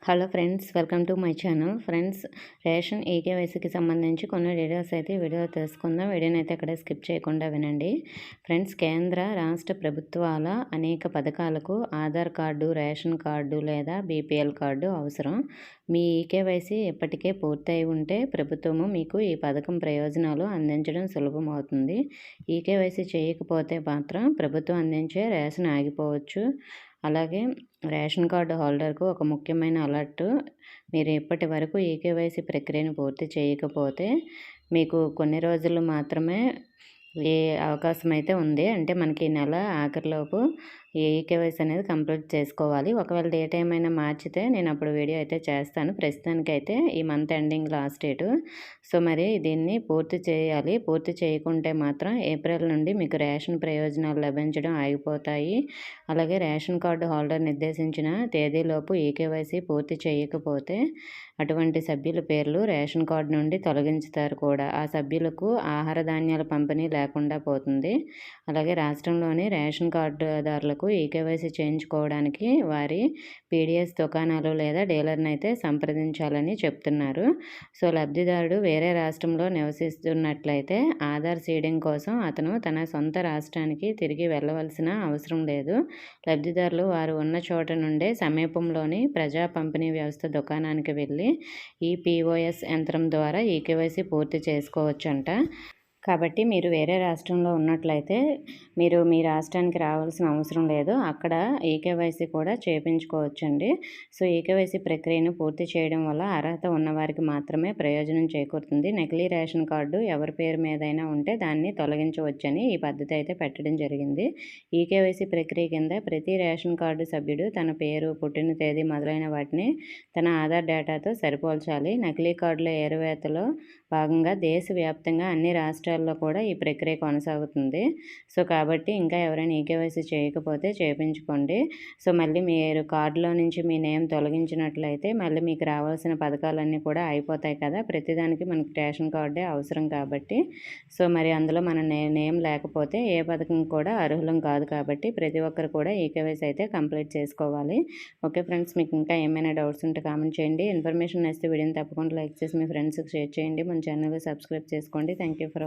Hello friends, welcome to my channel. Friends, ration ఈకేవైసీకి సంబంధించి కొన్ని డీటెయిల్స్ అయితే వీడియో తెలుసుకుందాం. వీడియోని అయితే అక్కడ స్కిప్ చేయకుండా వినండి. ఫ్రెండ్స్, కేంద్ర రాష్ట్ర ప్రభుత్వాల అనేక పథకాలకు ఆధార్ కార్డు, రేషన్ కార్డు లేదా బీపీఎల్ కార్డు అవసరం. మీ ఈకేవైసీ ఇప్పటికే పూర్తయి ఉంటే ప్రభుత్వము మీకు ఈ పథకం ప్రయోజనాలు అందించడం సులభమవుతుంది. ఈకేవైసీ చేయకపోతే మాత్రం ప్రభుత్వం అందించే రేషన్ ఆగిపోవచ్చు. అలాగే రేషన్ కార్డు హోల్డర్కు ఒక ముఖ్యమైన అలర్ట్. మీరు ఇప్పటి వరకు ఈకేవైసీ ప్రక్రియను పూర్తి చేయకపోతే మీకు కొన్ని రోజులు మాత్రమే ఈ అవకాశం అయితే ఉంది. అంటే మనకి ఈ నెల ఆఖరిలోపు ఈ ఈకేవైసీ అనేది కంప్లీట్ చేసుకోవాలి. ఒకవేళ డేట్ ఏమైనా మార్చితే నేను అప్పుడు వీడియో అయితే చేస్తాను. ప్రస్తుతానికైతే ఈ month ending last date. So మరి దీన్ని పూర్తి చేయాలి. పూర్తి చేయకుంటే మాత్రం ఏప్రిల్ నుండి మీకు రేషన్ ప్రయోజనాలు లభించడం ఆగిపోతాయి. అలాగే రేషన్ కార్డు హోల్డర్ నిర్దేశించిన తేదీలోపు ఈకేవైసీ పూర్తి చేయకపోతే అటువంటి సభ్యుల పేర్లు రేషన్ కార్డు నుండి తొలగించుతారు కూడా. ఆ సభ్యులకు ఆహార ధాన్యాల పంపిణీ లేకుండా పోతుంది. అలాగే రాష్ట్రంలోని రేషన్ కార్డుదారులకు ఈకేవైసీ చేయించుకోవడానికి వారి పీడిఎస్ దుకాణాలు లేదా డీలర్ని అయితే సంప్రదించాలని చెప్తున్నారు. సో లబ్ధిదారుడు వేరే రాష్ట్రంలో నివసిస్తున్నట్లయితే ఆధార్ సీడింగ్ కోసం అతను తన సొంత రాష్ట్రానికి తిరిగి వెళ్ళవలసిన అవసరం లేదు. లబ్ధిదారులు వారు ఉన్న చోట నుండే సమీపంలోని ప్రజా పంపిణీ వ్యవస్థ దుకాణానికి వెళ్ళి ఈ పిఓఎస్ యంత్రం ద్వారా ఈకేవైసీ పూర్తి చేసుకోవచ్చంట. కాబట్టి మీరు వేరే రాష్ట్రంలో ఉన్నట్లయితే మీరు మీ రాష్ట్రానికి రావాల్సిన అవసరం లేదు. అక్కడ ఈకేవైసీ కూడా చేయించుకోవచ్చండి. సో ఈకేవైసీ ప్రక్రియను పూర్తి చేయడం వల్ల అర్హత ఉన్నవారికి మాత్రమే ప్రయోజనం చేకూరుతుంది. నకిలీ రేషన్ కార్డు ఎవరి పేరు మీదైనా ఉంటే దాన్ని తొలగించవచ్చని ఈ పద్ధతి అయితే పెట్టడం జరిగింది. ఈకేవైసీ ప్రక్రియ కింద ప్రతి రేషన్ కార్డు సభ్యుడు తన పేరు, పుట్టిన తేదీ మొదలైన వాటిని తన ఆధార్ డేటాతో సరిపోల్చాలి. నకిలీ కార్డుల ఏరువేతలో భాగంగా దేశవ్యాప్తంగా అన్ని రాష్ట్రాల్లో కూడా ఈ ప్రక్రియ కొనసాగుతుంది. సో కాబట్టి ఇంకా ఎవరైనా ఈకేవైసీ చేయకపోతే చేయించుకోండి. సో మళ్ళీ మీరు కార్డులో నుంచి మీ నేమ్ తొలగించినట్లయితే మళ్ళీ మీకు రావాల్సిన పథకాలన్నీ కూడా అయిపోతాయి కదా. ప్రతిదానికి మనకి రేషన్ కార్డే అవసరం కాబట్టి సో మరి అందులో మన నేమ్ లేకపోతే ఏ పథకం కూడా అర్హులం కాదు. కాబట్టి ప్రతి ఒక్కరు కూడా ఈకేవైసీ అయితే కంప్లీట్ చేసుకోవాలి. ఓకే ఫ్రెండ్స్, మీకు ఇంకా ఏమైనా డౌట్స్ ఉంటే కామెంట్ చేయండి. ఇన్ఫర్మేషన్ నచ్చితే వీడియోని తప్పకుండా లైక్ చేసి మీ ఫ్రెండ్స్కి షేర్ చేయండి. మన ఛానల్ని సబ్స్క్రైబ్ చేసుకోండి. Thank you for